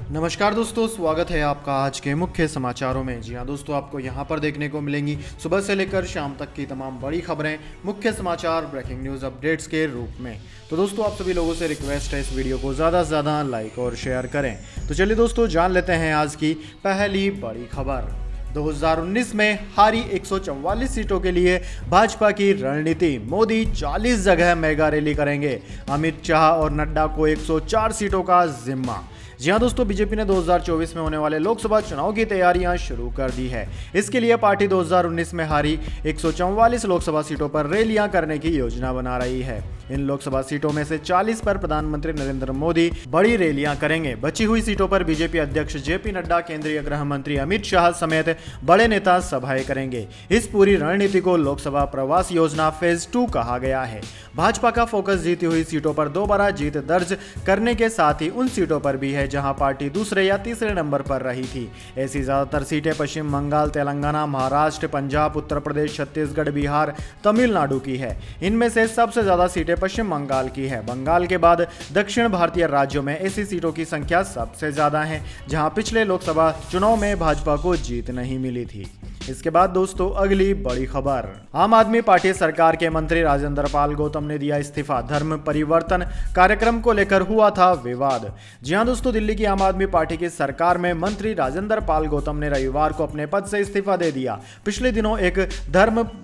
नमस्कार दोस्तों, स्वागत है आपका आज के मुख्य समाचारों में। जी हाँ दोस्तों, आपको यहाँ पर देखने को मिलेंगी सुबह से लेकर शाम तक की तमाम बड़ी खबरें, मुख्य समाचार, ब्रेकिंग न्यूज़ अपडेट्स के रूप में। तो दोस्तों, आप सभी लोगों से रिक्वेस्ट है इस वीडियो को ज़्यादा से ज़्यादा लाइक और शेयर करें। तो चलिए दोस्तों, जान लेते हैं आज की पहली बड़ी खबर। 2019 में हारी 144 सीटों के लिए भाजपा की रणनीति। मोदी 40 जगह मेगा रैली करेंगे। अमित शाह और नड्डा को 104 सीटों का जिम्मा। जी हाँ दोस्तों, बीजेपी ने 2024 में होने वाले लोकसभा चुनाव की तैयारियां शुरू कर दी है। इसके लिए पार्टी 2019 में हारी 144 लोकसभा सीटों पर रैलियां करने की योजना बना रही है। इन लोकसभा सीटों में से 40 पर प्रधानमंत्री नरेंद्र मोदी बड़ी रैलियां करेंगे। बची हुई सीटों पर बीजेपी अध्यक्ष जेपी नड्डा, केंद्रीय गृह मंत्री अमित शाह समेत बड़े नेता सभाएं करेंगे। इस पूरी रणनीति को लोकसभा प्रवास योजना फेज 2 कहा गया है। भाजपा का फोकस जीती हुई सीटों पर दोबारा जीत दर्ज करने के साथ ही उन सीटों पर भी है जहां पार्टी दूसरे या तीसरे नंबर पर रही थी। ऐसी ज्यादातर सीटें पश्चिम बंगाल, तेलंगाना, महाराष्ट्र, पंजाब, उत्तर प्रदेश, छत्तीसगढ़, बिहार, तमिलनाडु की है। इनमें से सबसे ज्यादा सीटें पश्चिम बंगाल की है। बंगाल के बाद दक्षिण भारतीय राज्यों में ऐसी सीटों की संख्या सबसे ज्यादा है जहां पिछले लोकसभा चुनाव में भाजपा को जीत नहीं मिली थी। इसके बाद दोस्तों, अगली बड़ी खबर। आम आदमी पार्टी सरकार के मंत्री राजेंद्र पाल गौतम ने दिया इस्तीफा। धर्म परिवर्तन कार्यक्रम को लेकर हुआ था विवाद। जी हां दोस्तों, दिल्ली की आम आदमी पार्टी की सरकार में मंत्री राजेंद्र पाल गौतम ने रविवार को अपने पद से इस्तीफा दे दिया। पिछले दिनों एक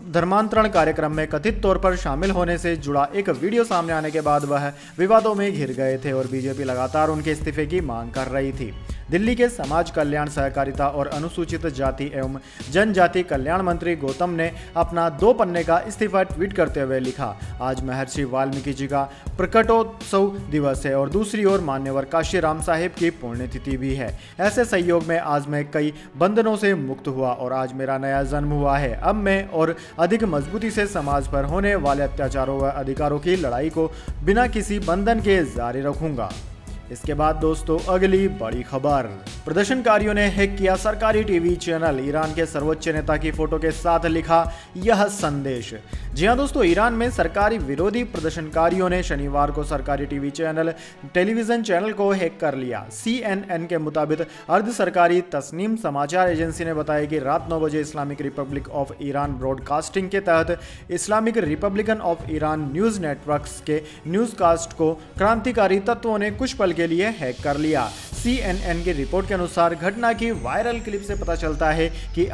धर्मांतरण कार्यक्रम में कथित तौर पर शामिल होने से जुड़ा एक वीडियो सामने आने के बाद वह विवादों में घिर गए थे और बीजेपी लगातार उनके इस्तीफे की मांग कर रही थी। दिल्ली के समाज कल्याण, सहकारिता और अनुसूचित जाति एवं जनजाति कल्याण मंत्री गौतम ने अपना 2 पन्ने का इस्तीफा ट्वीट करते हुए लिखा, आज महर्षि वाल्मीकि जी का प्रकटोत्सव दिवस है और दूसरी ओर मान्यवर काशीराम साहिब की पुण्यतिथि भी है। ऐसे सहयोग में आज मैं कई बंधनों से मुक्त हुआ और आज मेरा नया जन्म हुआ है। अब मैं और अधिक मजबूती से समाज पर होने वाले अत्याचारों व अधिकारों की लड़ाई को बिना किसी बंधन के जारी रखूंगा। इसके बाद दोस्तों, अगली बड़ी खबर। प्रदर्शनकारियों ने हैक किया सरकारी टीवी चैनल। ईरान के सर्वोच्च नेता की फोटो के साथ लिखा यह संदेश। जी हां दोस्तों, ईरान में सरकारी विरोधी प्रदर्शनकारियों ने शनिवार को सरकारी टेलीविजन चैनल को हैक कर लिया। CNN के मुताबिक अर्ध सरकारी तस्नीम समाचार एजेंसी ने बताया कि रात 9 बजे Islamic Republic of Iran broadcasting के तहत Islamic Republican of Iran news networks के न्यूज़कास्ट को क्रांतिकारी तत्वों ने कुछ पल के लिए हैक कर लिया। CNN की रिपोर्ट के अनुसार घटना की वायरल क्लिप से पता चलता है कि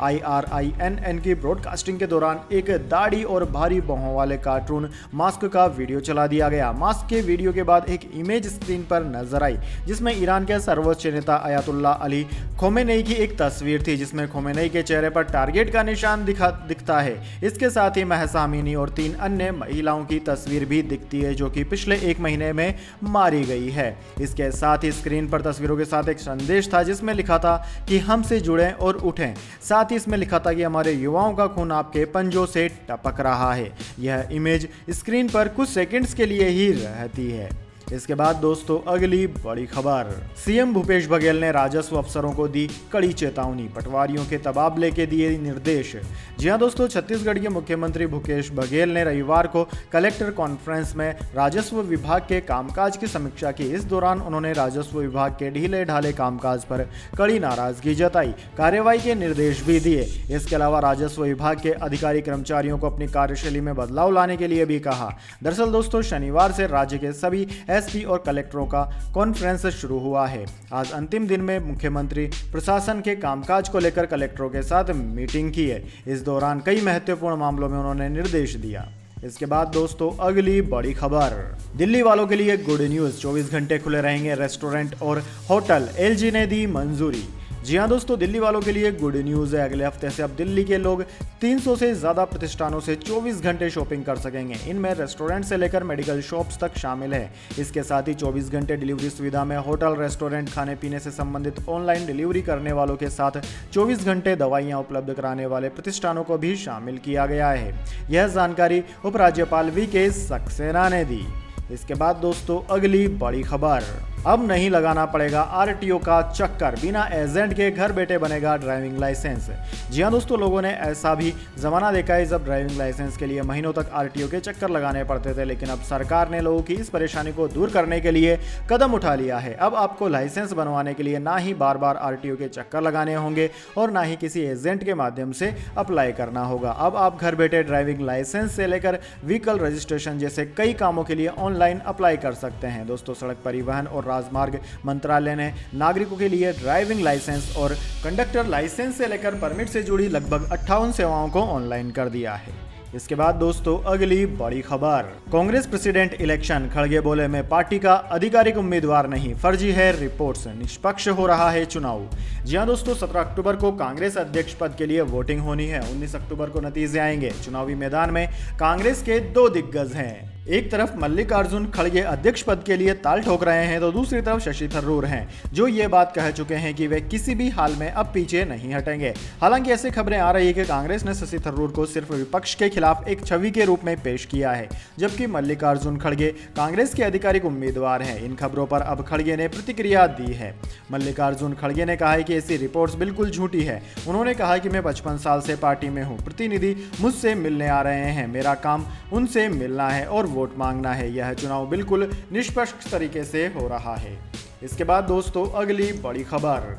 IRINN की ब्रॉडकास्टिंग के दौरान एक दाढ़ी और भारी बाहों वाले कार्टून मास्क का वीडियो चला दिया गया। मास्क के वीडियो के बाद एक इमेज स्क्रीन पर नजर आई जिसमें ईरान के सर्वोच्च नेता अयातुल्ला अली खोमेनेई की एक तस्वीर थी जिसमें खोमेनेई के चेहरे पर टारगेट का निशान दिखता है। इसके साथ ही महसा अमीनी और 3 अन्य महिलाओं की तस्वीर भी दिखती है जो कि पिछले 1 महीने में मारी गई है। इसके साथ ही स्क्रीन पर तस्वीरों के साथ एक संदेश था जिसमें लिखा था कि हमसे जुड़ें और उठें। साथ ही इसमें लिखा था कि हमारे युवाओं का खून आपके पंजों से टपक रहा है। यह इमेज स्क्रीन पर कुछ सेकंड्स के लिए ही रहती है। इसके बाद दोस्तों, अगली बड़ी खबर। सीएम भूपेश बघेल ने राजस्व अफसरों को दी कड़ी चेतावनी। पटवारियों के तबादले के दिए निर्देश। जी हां दोस्तों, छत्तीसगढ़ के मुख्यमंत्री भूपेश बघेल ने रविवार को कलेक्टर कॉन्फ्रेंस में राजस्व विभाग के कामकाज की समीक्षा की। इस दौरान उन्होंने राजस्व विभाग के ढीले ढाले कामकाज पर कड़ी नाराजगी जताई, कार्रवाई के निर्देश भी दिए। इसके अलावा राजस्व विभाग के अधिकारी कर्मचारियों को अपनी कार्यशैली में बदलाव लाने के लिए भी कहा। दरअसल दोस्तों, शनिवार से राज्य के सभी एसपी और कलेक्टरों का कॉन्फ्रेंस शुरू हुआ है। आज अंतिम दिन में मुख्यमंत्री प्रशासन के कामकाज को लेकर कलेक्टरों के साथ मीटिंग की है। इस दौरान कई महत्वपूर्ण मामलों में उन्होंने निर्देश दिया। इसके बाद दोस्तों, अगली बड़ी खबर। दिल्ली वालों के लिए गुड न्यूज़। 24 घंटे खुले रहेंगे रेस्टोरेंट और होटल। एलजी ने दी मंजूरी। जी हाँ दोस्तों, दिल्ली वालों के लिए गुड न्यूज़ है। अगले हफ्ते से अब दिल्ली के लोग 300 से ज़्यादा प्रतिष्ठानों से 24 घंटे शॉपिंग कर सकेंगे। इनमें रेस्टोरेंट से लेकर मेडिकल शॉप्स तक शामिल है। इसके साथ ही 24 घंटे डिलीवरी सुविधा में होटल, रेस्टोरेंट, खाने पीने से संबंधित ऑनलाइन डिलीवरी करने वालों के साथ 24 घंटे दवाइयाँ उपलब्ध कराने वाले प्रतिष्ठानों को भी शामिल किया गया है। यह जानकारी उपराज्यपाल VK सक्सेना ने दी। इसके बाद दोस्तों, अगली बड़ी खबर। अब नहीं लगाना पड़ेगा आरटीओ का चक्कर, बिना एजेंट के घर बैठे बनेगा ड्राइविंग लाइसेंस। जी हाँ दोस्तों, लोगों ने ऐसा भी जमाना देखा है जब ड्राइविंग लाइसेंस के लिए महीनों तक आरटीओ के चक्कर लगाने पड़ते थे, लेकिन अब सरकार ने लोगों की इस परेशानी को दूर करने के लिए कदम उठा लिया है। अब आपको लाइसेंस बनवाने के लिए ना ही बार बार आरटीओ के चक्कर लगाने होंगे और ना ही किसी एजेंट के माध्यम से अप्लाई करना होगा। अब आप घर बैठे ड्राइविंग लाइसेंस से लेकर व्हीकल रजिस्ट्रेशन जैसे कई कामों के लिए ऑनलाइन अप्लाई कर सकते हैं। दोस्तों, सड़क परिवहन और राजमार्ग मंत्रालय ने नागरिकों के लिए ड्राइविंग लाइसेंस और कंडक्टर लाइसेंस से लेकर परमिट से जुड़ी लगभग 58 सेवाओं को ऑनलाइन कर दिया है। इसके बाद दोस्तों अगली बड़ी खबर, कांग्रेस प्रेसिडेंट इलेक्शन, खड़गे बोले मैं पार्टी का आधिकारिक उम्मीदवार नहीं, फर्जी है रिपोर्ट्स, निष्पक्ष हो रहा है चुनाव। जी हां दोस्तों, 17 अक्टूबर को कांग्रेस अध्यक्ष पद के लिए वोटिंग होनी है। 19 अक्टूबर को नतीजे आएंगे। चुनावी मैदान में कांग्रेस के 2 दिग्गज हैं। एक तरफ मल्लिकार्जुन खड़गे अध्यक्ष पद के लिए ताल ठोक रहे हैं तो दूसरी तरफ शशि थरूर हैं, जो ये बात कह चुके हैं कि वे किसी भी हाल में अब पीछे नहीं हटेंगे। हालांकि ऐसी खबरें आ रही है कि कांग्रेस ने शशि थरूर को सिर्फ विपक्ष के खिलाफ एक छवि के रूप में पेश किया है, जबकि मल्लिकार्जुन खड़गे कांग्रेस के आधिकारिक उम्मीदवार हैं। इन खबरों पर अब खड़गे ने प्रतिक्रिया दी है। मल्लिकार्जुन खड़गे ने कहा है कि ऐसी रिपोर्ट्स बिल्कुल झूठी है। उन्होंने कहा कि मैं 55 साल से पार्टी में हूँ, प्रतिनिधि मुझसे मिलने आ रहे हैं, मेरा काम उनसे मिलना है और वोट मांगना है। यह चुनाव बिल्कुल निष्पक्ष तरीके से हो रहा है। इसके बाद दोस्तों अगली बड़ी खबर,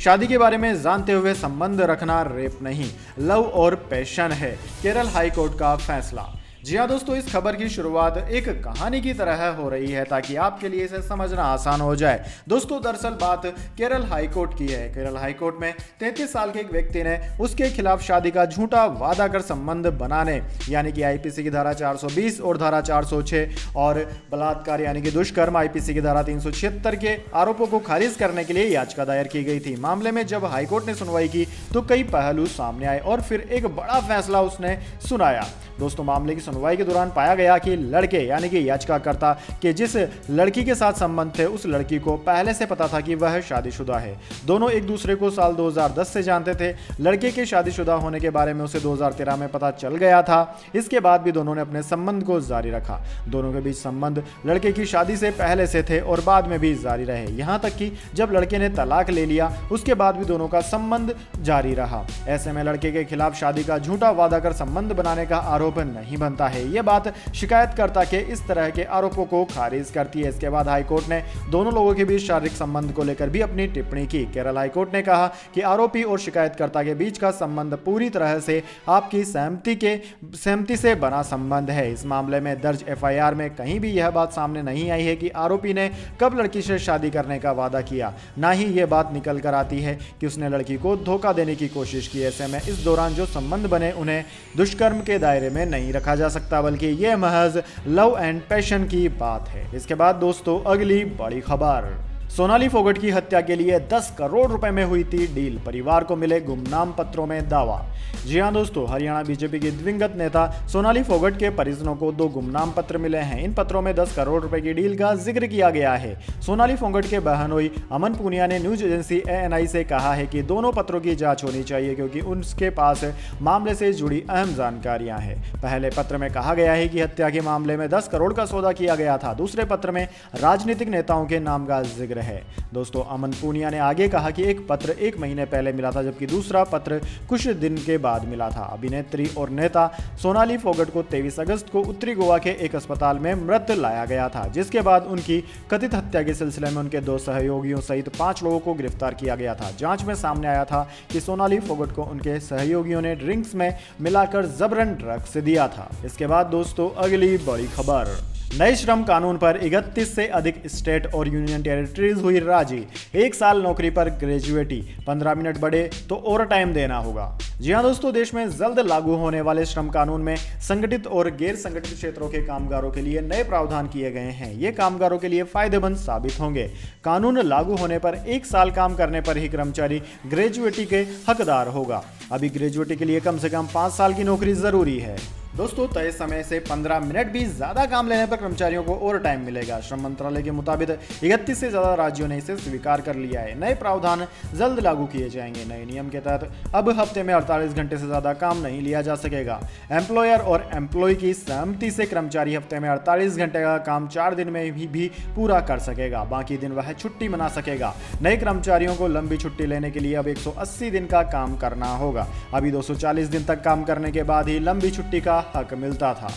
शादी के बारे में जानते हुए संबंध रखना रेप नहीं, लव और पैशन है, केरल हाईकोर्ट का फैसला। जी हाँ दोस्तों, इस खबर की शुरुआत एक कहानी की तरह हो रही है ताकि आपके लिए इसे समझना आसान हो जाए। दोस्तों, दरअसल बात केरल हाईकोर्ट की है। केरल हाईकोर्ट में 33 साल के एक व्यक्ति ने उसके खिलाफ शादी का झूठा वादा कर संबंध बनाने, यानी कि आईपीसी की धारा 420 और धारा 406 और बलात्कार यानी कि दुष्कर्म आईपीसी की धारा 376 के आरोपों को खारिज करने के लिए याचिका दायर की गई थी। मामले में जब हाईकोर्ट ने सुनवाई की तो कई पहलू सामने आए और फिर एक बड़ा फैसला उसने सुनाया। दोस्तों, मामले की सुनवाई के दौरान पाया गया कि लड़के यानी कि याचिकाकर्ता के जिस लड़की के साथ संबंध थे उस लड़की को पहले से पता था कि वह शादीशुदा है। दोनों एक दूसरे को साल 2010 से जानते थे। लड़के के शादीशुदा होने के बारे में उसे 2013 में पता चल गया था। इसके बाद भी दोनों ने अपने संबंध को जारी रखा। दोनों के बीच संबंध लड़के की शादी से पहले से थे और बाद में भी जारी रहे, यहाँ तक कि जब लड़के ने तलाक ले लिया उसके बाद भी दोनों का संबंध जारी रहा। ऐसे में लड़के के खिलाफ शादी का झूठा वादा कर संबंध बनाने का आरोप नहीं बनता है। यह बात शिकायतकर्ता के इस तरह के आरोपों को खारिज करती है। इसके बाद हाईकोर्ट ने दोनों लोगों के बीच शारीरिक संबंध को लेकर भी अपनी टिप्पणी की। केरल हाईकोर्ट ने कहा कि आरोपी और शिकायतकर्ता के बीच का संबंध पूरी तरह से आपकी सहमति से बना संबंध है। इस मामले में दर्ज एफआईआर में कहीं भी यह बात सामने नहीं आई है कि आरोपी ने कब लड़की से शादी करने का वादा किया, ना ही यह बात निकल कर आती है कि उसने लड़की को धोखा देने की कोशिश की। ऐसे में इस दौरान जो संबंध बने उन्हें दुष्कर्म के दायरे में नहीं रखा जा सकता, बल्कि यह महज लव एंड पैशन की बात है। इसके बाद दोस्तों अगली बड़ी खबर, सोनाली फोगट की हत्या के लिए 10 करोड़ रुपए में हुई थी डील, परिवार को मिले गुमनाम पत्रों में दावा। जी हां दोस्तों, हरियाणा बीजेपी की दिवंगत नेता सोनाली फोगट के परिजनों को 2 गुमनाम पत्र मिले हैं। इन पत्रों में 10 करोड़ रुपए की डील का जिक्र किया गया है। सोनाली फोगट के बहनोई अमन पूनिया ने न्यूज एजेंसी एएनआई से कहा है कि दोनों पत्रों की जांच होनी चाहिए क्योंकि उनके पास मामले से जुड़ी अहम जानकारियां हैं। पहले पत्र में कहा गया है कि हत्या के मामले में 10 करोड़ का सौदा किया गया था। दूसरे पत्र में राजनीतिक नेताओं के नाम का जिक्र है। दोस्तों, अमन पूनिया ने आगे कहा कि एक पत्र 1 महीने पहले मिला था, जबकि दूसरा पत्र कुछ दिन के बाद मिला था। अभिनेत्री और नेता सोनाली फोगट को 23 अगस्त को उत्तरी गोवा के एक अस्पताल में मृत लाया गया था, जिसके बाद उनकी कथित हत्या के सिलसिले में उनके 2 सहयोगियों सहित 5 लोगों को गिरफ्तार किया गया था। जांच में सामने आया था कि सोनाली फोगट को उनके सहयोगियों ने ड्रिंक्स में मिलाकर जबरन ड्रग्स दिया था। इसके बाद दोस्तों अगली बड़ी खबर, नए श्रम कानून पर 31 से अधिक स्टेट और यूनियन टेरिटरीज हुई राजी। 1 साल नौकरी पर ग्रेजुएटी, 15 मिनट बढ़े तो ओवर टाइम देना होगा। जी हां दोस्तों, देश में जल्द लागू होने वाले श्रम कानून में संगठित और गैर संगठित क्षेत्रों के कामगारों के लिए नए प्रावधान किए गए हैं। ये कामगारों के लिए फायदेमंद साबित होंगे। कानून लागू होने पर 1 साल काम करने पर ही कर्मचारी ग्रेजुएटी के हकदार होगा। अभी ग्रेजुएटी के लिए कम से कम 5 साल की नौकरी जरूरी है। दोस्तों तय समय से 15 मिनट भी ज्यादा काम लेने पर कर्मचारियों को ओवर टाइम मिलेगा। श्रम मंत्रालय के मुताबिक 31 से ज्यादा राज्यों ने इसे स्वीकार कर लिया है। नए प्रावधान जल्द लागू किए जाएंगे। नए नियम के तहत अब हफ्ते में 48 घंटे से ज्यादा काम नहीं लिया जा सकेगा। एम्प्लॉयर और एम्प्लॉय की सहमति से कर्मचारी हफ्ते में 48 घंटे का काम 4 दिन में भी पूरा कर सकेगा। बाकी दिन वह छुट्टी मना सकेगा। नए कर्मचारियों को लंबी छुट्टी लेने के लिए अब 180 दिन का काम करना होगा। अभी 240 दिन तक काम करने के बाद ही लंबी छुट्टी का हक मिलता था।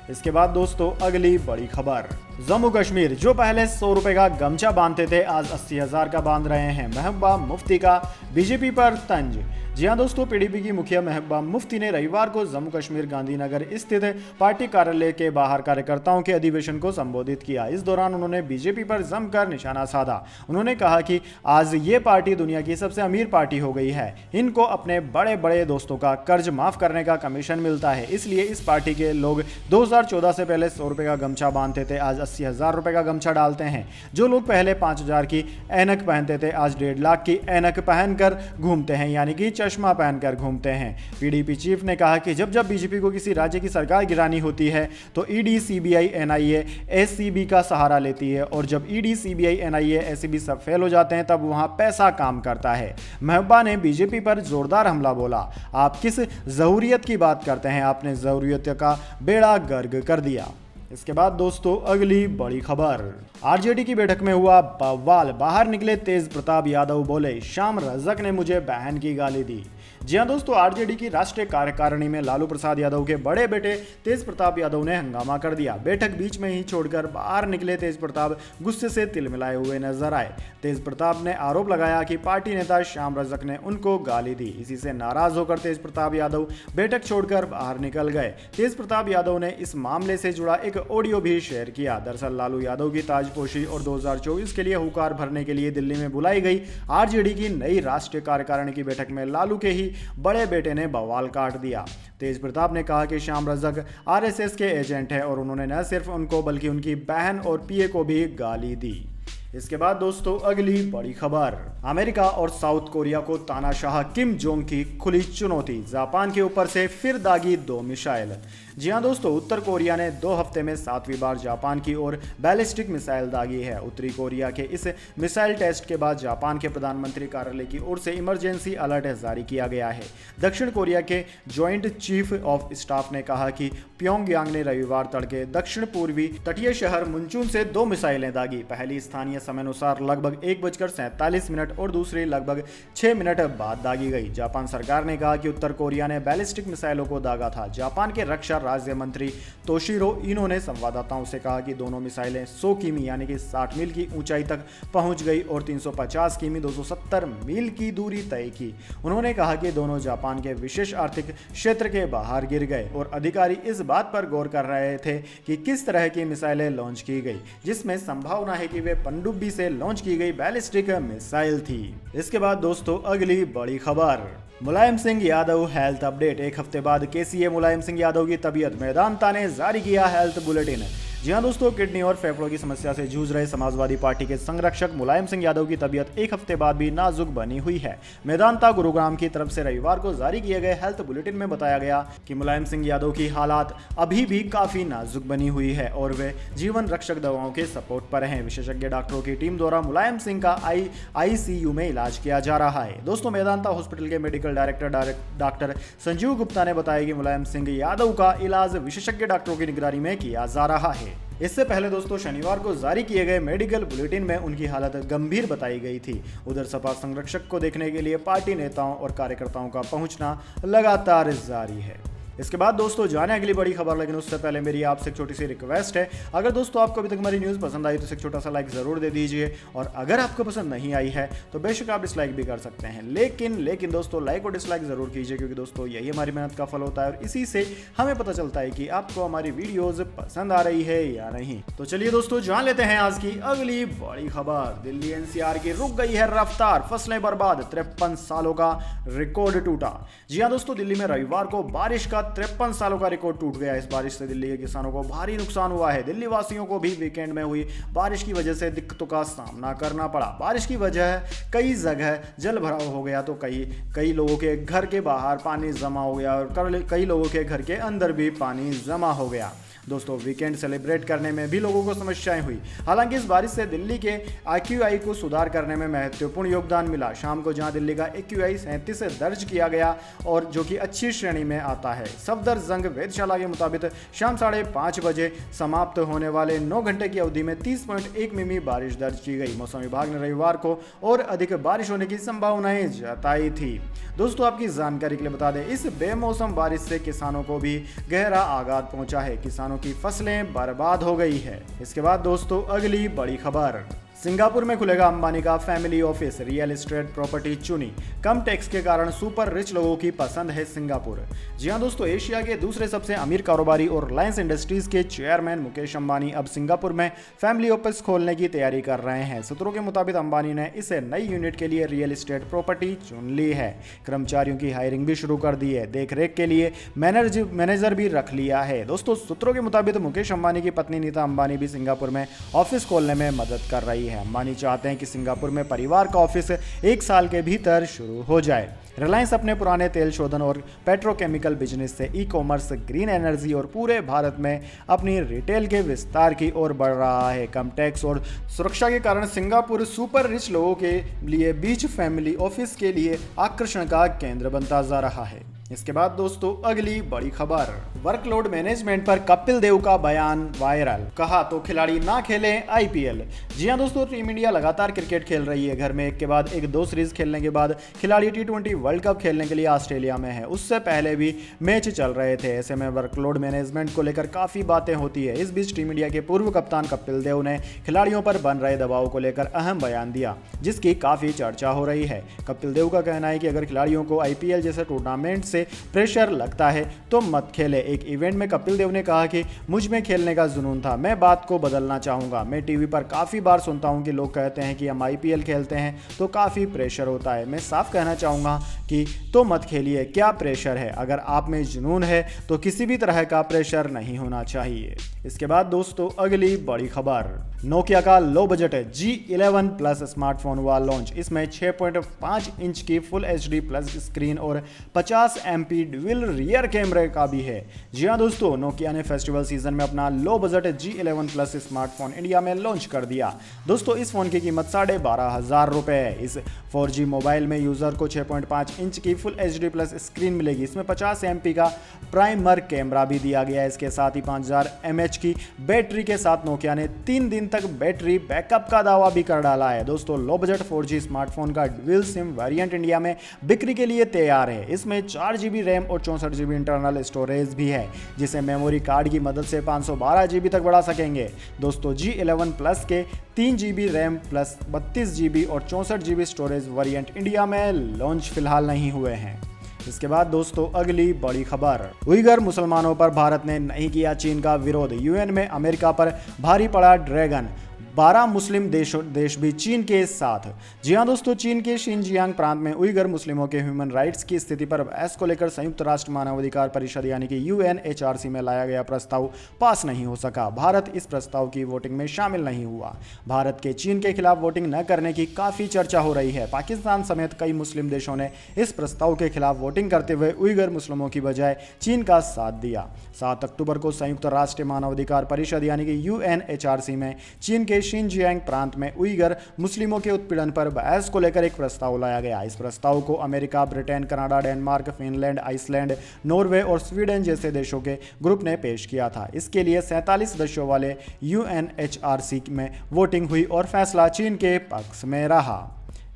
इसके बाद दोस्तों अगली बड़ी खबर, जम्मू कश्मीर जो पहले 100 रुपए का गमछा बांधते थे आज 80,000 का बांध रहे हैं। महबूबा मुफ्ती का बीजेपी पर तंज। जी हां दोस्तों, पीडीपी की मुखिया महबूबा मुफ्ती ने रविवार को जम्मू कश्मीर गांधीनगर स्थित पार्टी कार्यालय के बाहर कार्यकर्ताओं के अधिवेशन को संबोधित किया। इस दौरान उन्होंने बीजेपी पर जमकर निशाना साधा। उन्होंने कहा कि आज ये पार्टी दुनिया की सबसे अमीर पार्टी हो गई है। इनको अपने बड़े बड़े दोस्तों का कर्ज माफ करने का कमीशन मिलता है, इसलिए इस पार्टी के लोग 2014 से पहले 100 रुपए का गमछा बांधते थे, आज 80,000 रुपए का गमछा डालते हैं। जो लोग पहले 5,000 की ऐनक पहनते थे आज 1.5 लाख की ऐनक पहनकर घूमते हैं, यानी कि चश्मा पहनकर घूमते हैं। पीडीपी चीफ ने कहा कि जब जब बीजेपी को किसी राज्य की सरकार गिरानी होती है तो ईडी, सीबीआई, एनआईए, एसीबी का सहारा लेती है, और जब ईडी, सीबीआई, एनआईए, एसीबी सब फेल हो जाते हैं तब वहां पैसा काम करता है। महबूबा ने बीजेपी पर जोरदार हमला बोला। आप किस जरूरियत की बात करते हैं? आपने जरूरियत का बेड़ा गर्क कर दिया। इसके बाद दोस्तों अगली बड़ी खबर, आरजेडी की बैठक में हुआ बवाल। बाहर निकले तेज प्रताप यादव, बोले शाम रजक ने मुझे बहन की गाली दी। जी हां दोस्तों, आरजेडी की राष्ट्रीय कार्यकारिणी में लालू प्रसाद यादव के बड़े बेटे तेज प्रताप यादव ने हंगामा कर दिया। बैठक बीच में ही छोड़कर बाहर निकले तेज प्रताप गुस्से से तिलमिलाए हुए नजर आए। तेज प्रताप ने आरोप लगाया कि पार्टी नेता श्याम रजक ने उनको गाली दी। इसी से नाराज होकर तेज प्रताप यादव बैठक छोड़कर बाहर निकल गए। तेज प्रताप यादव ने इस मामले से जुड़ा एक ऑडियो भी शेयर किया। दरअसल लालू यादव की ताजपोशी और 2024 के लिए हुंकार भरने के लिए दिल्ली में बुलाई गई आरजेडी की नई राष्ट्रीय कार्यकारिणी की बैठक में लालू के ही बड़े बेटे ने बवाल काट दिया। तेज प्रताप ने कहा कि श्याम रजक आरएसएस के एजेंट हैं और उन्होंने न सिर्फ उनको बल्कि उनकी बहन और पीए को भी गाली दी। इसके बाद दोस्तों अगली बड़ी खबर, अमेरिका और साउथ कोरिया को तानाशाह किम जोंग की खुली चुनौती। जापान के ऊपर से फिर दागी 2 मिसाइल। जी हां दोस्तों, उत्तर कोरिया ने 2 हफ्ते में 7वीं बार जापान की ओर बैलिस्टिक मिसाइल दागी है। उत्तरी कोरिया के इस मिसाइल टेस्ट के बाद जापान के प्रधानमंत्री कार्यालय की ओर से इमरजेंसी अलर्ट जारी किया गया है। दक्षिण कोरिया के ज्वाइंट चीफ ऑफ स्टाफ ने कहा कि प्योंगयांग ने रविवार तड़के दक्षिण पूर्वी तटीय शहर मुंचुन से 2 मिसाइलें दागी। पहली स्थानीय समय अनुसार लगभग 1:47 और दूसरी लगभग 6 मिनट बाद दागी गई। जापान सरकार ने कहा कि उत्तर कोरिया ने बैलिस्टिक मिसाइलों को दागा था। जापान के रक्षा राज्य मंत्री तोशिरो इनो ने संवाददाताओं से कहा कि दोनों मिसाइलें 100 किमी यानी कि 60 मील की ऊंचाई तक पहुंच गई और 350 किमी 270 मील की दूरी तय की। उन्होंने कहा कि दोनों जापान के विशेष आर्थिक क्षेत्र के बाहर गिर गए और अधिकारी इस बात पर गौर कर रहे थे कि किस तरह की मिसाइलें लॉन्च की गई, जिसमें संभावना है कि वे पनडुब्बी से लॉन्च की गई बैलिस्टिक मिसाइल थी। इसके बाद दोस्तों अगली बड़ी खबर, मुलायम सिंह यादव हेल्थ अपडेट। एक हफ्ते बाद केसीए मुलायम सिंह यादव की तबीयत, मेदांता ने जारी किया हेल्थ बुलेटिन। जी हां दोस्तों, किडनी और फेफड़ों की समस्या से जूझ रहे समाजवादी पार्टी के संरक्षक मुलायम सिंह यादव की तबीयत एक हफ्ते बाद भी नाजुक बनी हुई है। मेदांता गुरुग्राम की तरफ से रविवार को जारी किए गए हेल्थ बुलेटिन में बताया गया कि मुलायम सिंह यादव की हालात अभी भी काफी नाजुक बनी हुई है और वे जीवन रक्षक दवाओं के सपोर्ट पर हैं। विशेषज्ञ डॉक्टरों की टीम द्वारा मुलायम सिंह का आईसीयू में इलाज किया जा रहा है। दोस्तों, मेदांता हॉस्पिटल के medical director doctor Sanjeev Gupta ने बताया कि मुलायम सिंह यादव का इलाज विशेषज्ञ डॉक्टरों की निगरानी में किया जा रहा है। इससे पहले दोस्तों शनिवार को जारी किए गए मेडिकल बुलेटिन में उनकी हालत गंभीर बताई गई थी। उधर सपा संरक्षक को देखने के लिए पार्टी नेताओं और कार्यकर्ताओं का पहुंचना लगातार जारी है। इसके बाद दोस्तों जाने अगली बड़ी खबर, लेकिन उससे पहले मेरी आपसे एक छोटी सी रिक्वेस्ट है, अगर दोस्तों आपको अभी तक हमारी न्यूज़ पसंद आई तो इसे एक छोटा सा लाइक ज़रूर दे दीजिए, और अगर आपको पसंद नहीं आई है तो बेशक आप डिसलाइक भी कर सकते हैं, लेकिन दोस्तों लाइक और डिसलाइक ज़रूर कीजिए, क्योंकि दोस्तों यही हमारी मेहनत का फल होता है और इसी से हमें पता चलता है कि आपको हमारी वीडियोज़ पसंद आ रही है या नहीं। तो चलिए दोस्तों जान लेते हैं आज की अगली बड़ी खबर। दिल्ली एनसीआर की रुक गई है रफ्तार, फसलें बर्बाद, 53 सालों का रिकॉर्ड टूटा। जी हाँ दोस्तों, दिल्ली में रविवार को बारिश का 53 सालों का रिकॉर्ड टूट गया। इस बारिश से दिल्ली के किसानों को भारी नुकसान हुआ है। दिल्ली वासियों को भी वीकेंड में हुई बारिश की वजह से दिक्कतों का सामना करना पड़ा। बारिश की वजह कई जगह जल भराव हो गया तो कई लोगों के घर के बाहर पानी जमा हो गया और कई लोगों के घर के अंदर भी पानी जमा हो गया। दोस्तों, वीकेंड सेलिब्रेट करने में भी लोगों को समस्याएं हुई। हालांकि इस बारिश से दिल्ली के AQI को सुधार करने में महत्वपूर्ण योगदान मिला। शाम को जहां दिल्ली का AQI 37 से दर्ज किया गया और जो कि अच्छी श्रेणी में आता है। सफदरजंग वेधशाला के मुताबिक शाम 5:30 बजे समाप्त होने वाले 9 घंटे की अवधि में 30.1 मिमी बारिश दर्ज की गई। मौसम विभाग ने रविवार को और अधिक बारिश होने की संभावनाएं जताई थी। दोस्तों, आपकी जानकारी के लिए बता दें, इस बेमौसम बारिश से किसानों को भी गहरा आघात पहुंचा है। किसानों की फसलें बर्बाद हो गई है। इसके बाद दोस्तों, अगली बड़ी खबर, सिंगापुर में खुलेगा अंबानी का family office. Real estate property चुनी। कम टैक्स के कारण सुपर रिच लोगों की पसंद है सिंगापुर। जी हां दोस्तों, एशिया के दूसरे सबसे अमीर कारोबारी और रिलायंस इंडस्ट्रीज के चेयरमैन मुकेश अंबानी अब सिंगापुर में फैमिली ऑफिस खोलने की तैयारी कर रहे हैं। सूत्रों के मुताबिक अंबानी ने इस नई यूनिट के लिए रियल एस्टेट प्रॉपर्टी चुन ली है। कर्मचारियों की हायरिंग भी शुरू कर दी है। देखरेख के लिए मैनेजर भी रख लिया है। दोस्तों, सूत्रों के मुताबिक मुकेश अंबानी की पत्नी नीता अंबानी भी सिंगापुर में ऑफिस खोलने में मदद कर रही है। अंबानी चाहते हैं कि सिंगापुर में परिवार का ऑफिस 1 साल के भीतर शुरू हो जाए। रिलायंस अपने पुराने तेल शोधन और पेट्रोकेमिकल बिजनेस से ई-कॉमर्स, ग्रीन एनर्जी और पूरे भारत में अपनी रिटेल के विस्तार की ओर बढ़ रहा है। कम टैक्स और सुरक्षा के कारण सिंगापुर सुपर रिच लोगों के लिए बीच फैमिली ऑफिस के लिए आकर्षण का केंद्र बनता जा रहा है। इसके बाद दोस्तों, अगली बड़ी खबर, वर्कलोड मैनेजमेंट पर कपिल देव का बयान वायरल। कहा तो खिलाड़ी ना खेलें IPL। जी हां दोस्तों, टीम इंडिया लगातार क्रिकेट खेल रही है। घर में एक के बाद एक 2 सीरीज खेलने के बाद खिलाड़ी T20 वर्ल्ड कप खेलने के लिए ऑस्ट्रेलिया में है। उससे पहले भी मैच चल रहे थे। ऐसे में वर्कलोड मैनेजमेंट को लेकर काफी बातें होती है। इस बीच टीम इंडिया के पूर्व कप्तान कपिल देव ने खिलाड़ियों पर बन रहे दबाव को लेकर अहम बयान दिया, जिसकी काफी चर्चा हो रही है। कपिल देव का कहना है कि अगर खिलाड़ियों को IPL जैसे टूर्नामेंट से प्रेशर लगता है तो मत खेले। एक इवेंट में कपिल देव ने कहा कि मुझ में खेलने का जुनून था, मैं बात को बदलना चाहूंगा। मैं टीवी पर काफी बार सुनता हूं कि लोग कहते हैं कि हम IPL खेलते हैं तो काफी प्रेशर होता है। मैं साफ कहना चाहूंगा कि तो मत खेलिए, क्या प्रेशर है? अगर आप में जुनून है तो किसी भी तरह का प्रेशर नहीं होना चाहिए। इसके बाद दोस्तों, अगली बड़ी खबर, नोकिया का low budget G11 plus smartphone हुआ लॉन्च। इसमें 6.5 इंच की फुल HD प्लस स्क्रीन और 50 MP ड्यूल रियर कैमरे का भी है। जी हां दोस्तों, नोकिया ने फेस्टिवल सीजन में अपना low budget G11 plus smartphone India में लॉन्च कर दिया। दोस्तों, इस फोन की कीमत 12,500 रुपए है। इस 4G मोबाइल में यूजर को 6.5 इंच की फुल HD प्लस स्क्रीन मिलेगी। इसमें 50 MP का प्राइमर कैमरा भी दिया गया है। इसके साथ ही 5000 mAh की बैटरी के साथ नोकिया ने 3 दिन तक बैटरी बैकअप का दावा भी कर डाला है। दोस्तों, लो बजट 4G स्मार्टफोन का ड्यूल सिम वेरिएंट इंडिया में बिक्री के लिए तैयार है। इसमें 4GB रैम और 64GB इंटरनल स्टोरेज भी है, जिसे मेमोरी कार्ड की मदद से 512GB तक बढ़ा सकेंगे। दोस्तों, G11 प्लस के 3GB रैम प्लस 32GB और 64GB स्टोरेज वेरिएंट इंडिया में लॉन्च फिलहाल नहीं हुए हैं। इसके बाद दोस्तों, अगली बड़ी खबर, उइगर मुसलमानों पर भारत ने नहीं किया चीन का विरोध। UN में अमेरिका पर भारी पड़ा ड्रैगन। 12 मुस्लिम देश भी चीन के साथ। जी हां दोस्तों, चीन के शिनजियांग प्रांत में उइगर मुस्लिमों के ह्यूमन राइट्स की स्थिति पर बहस को लेकर संयुक्त राष्ट्र मानवाधिकार परिषद यानी कि UNHRC में लाया गया प्रस्ताव पास नहीं हो सका। भारत इस प्रस्ताव की वोटिंग में शामिल नहीं हुआ। भारत के चीन के खिलाफ वोटिंग न करने की काफी चर्चा हो रही है। पाकिस्तान समेत कई मुस्लिम देशों ने इस प्रस्ताव के खिलाफ वोटिंग करते हुए उइगर मुस्लिमों की बजाय चीन का साथ दिया। 7 अक्टूबर को संयुक्त राष्ट्र मानवाधिकार परिषद यानी कि UNHRC में चीन के शिनजियांग प्रांत में उइगर मुस्लिमों के उत्पीड़न पर बहस को लेकर एक प्रस्ताव लाया गया। इस प्रस्ताव को America, Britain, Canada, Denmark, Finland, Iceland, Norway और स्वीडन जैसे देशों के ग्रुप ने पेश किया था। इसके लिए 47 सदस्यों वाले UNHRC में वोटिंग हुई और फैसला चीन के पक्ष में रहा।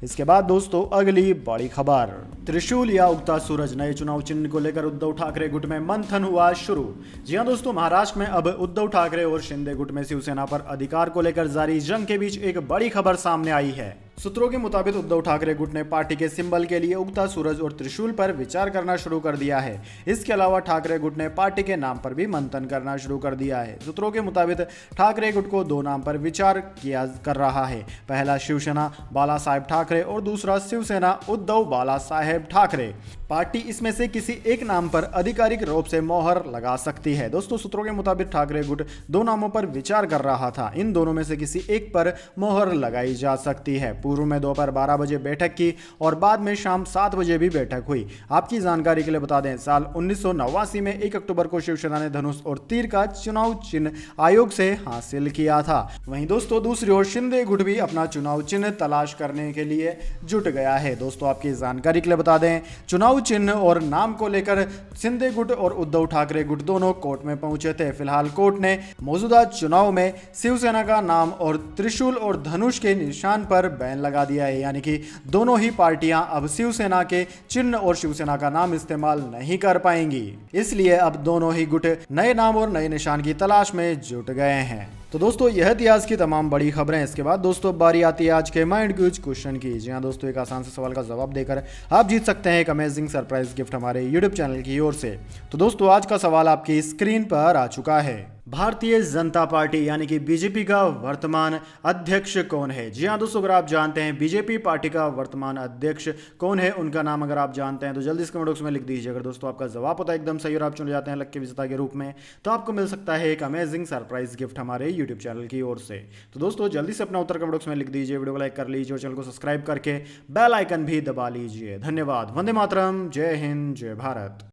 इसके बाद दोस्तों, अगली बड़ी खबर, त्रिशूल या उगता सूरज, नए चुनाव चिन्ह को लेकर उद्धव ठाकरे गुट में मंथन हुआ शुरू। जी हां दोस्तों, महाराष्ट्र में अब उद्धव ठाकरे और शिंदे गुट में शिवसेना पर अधिकार को लेकर जारी जंग के बीच एक बड़ी खबर सामने आई है। सूत्रों के मुताबिक उद्धव ठाकरे गुट ने पार्टी के सिंबल के लिए उगता सूरज और त्रिशूल पर विचार करना शुरू कर दिया है। इसके अलावा ठाकरे गुट ने पार्टी के नाम पर भी मंथन करना शुरू कर दिया है। सूत्रों के मुताबिक ठाकरे गुट को 2 नाम पर विचार किया कर रहा है। पहला शिवसेना बाला साहेब ठाकरे और दूसरा शिवसेना उद्धव बाला साहेब ठाकरे। पार्टी इसमें से किसी एक नाम पर आधिकारिक रूप से मोहर लगा सकती है। दोस्तों, सूत्रों के मुताबिक ठाकरे गुट दो नामों पर विचार कर रहा था। इन दोनों में से किसी एक पर मोहर लगाई जा सकती है। पूर्व में दोपहर 12 बजे बैठक की और बाद में शाम 7 बजे भी बैठक हुई। आपकी जानकारी के लिए बता दें, साल 1989 में 1 अक्टूबर को शिवसेना ने धनुष और तीर का चुनाव चिन्ह आयोग से हासिल किया था। वहीं दोस्तों, दूसरी ओर शिंदे गुट भी अपना चुनाव चिन्ह तलाश करने के लिए जुट गया है। दोस्तों, आपकी जानकारी के लिए बता दें, चुनाव चिन्ह और नाम को लेकर शिंदे गुट और उद्धव ठाकरे गुट दोनों कोर्ट में पहुंचे थे। फिलहाल कोर्ट ने मौजूदा चुनाव में शिवसेना का नाम और त्रिशूल और धनुष के निशान पर बैन लगा दिया है, यानी कि दोनों ही पार्टियां अब शिवसेना के चिन्ह और शिवसेना का नाम इस्तेमाल नहीं कर पाएंगी। इसलिए अब दोनों ही गुट नए नाम और नए निशान की तलाश में जुट गए हैं। तो दोस्तों, यह थी आज की तमाम बड़ी खबरें। इसके बाद दोस्तों बारी आती है आज के माइंड क्यूज क्वेश्चन की। जी हाँ दोस्तों, एक आसान से सवाल का जवाब देकर आप जीत सकते हैं एक अमेजिंग सरप्राइज गिफ्ट हमारे यूट्यूब चैनल की ओर से। तो दोस्तों, आज का सवाल आपकी स्क्रीन पर आ चुका है। भारतीय जनता पार्टी यानी कि बीजेपी का वर्तमान अध्यक्ष कौन है? जी हाँ दोस्तों, अगर आप जानते हैं बीजेपी पार्टी का वर्तमान अध्यक्ष कौन है, उनका नाम अगर आप जानते हैं तो जल्दी से कमेंट बॉक्स में लिख दीजिए। अगर दोस्तों आपका जवाब पता एकदम सही और आप चुने जाते हैं लकी विजेता के रूप में, तो आपको मिल सकता है एक अमेजिंग सरप्राइज गिफ्ट हमारे यूट्यूब चैनल की ओर से। तो दोस्तों, जल्दी से अपना उत्तर कमेंट बॉक्स में लिख दीजिए, वीडियो को लाइक कर लीजिए और चैनल को सब्सक्राइब करके बेल आइकन भी दबा लीजिए। धन्यवाद। वंदे मातरम। जय हिंद, जय भारत।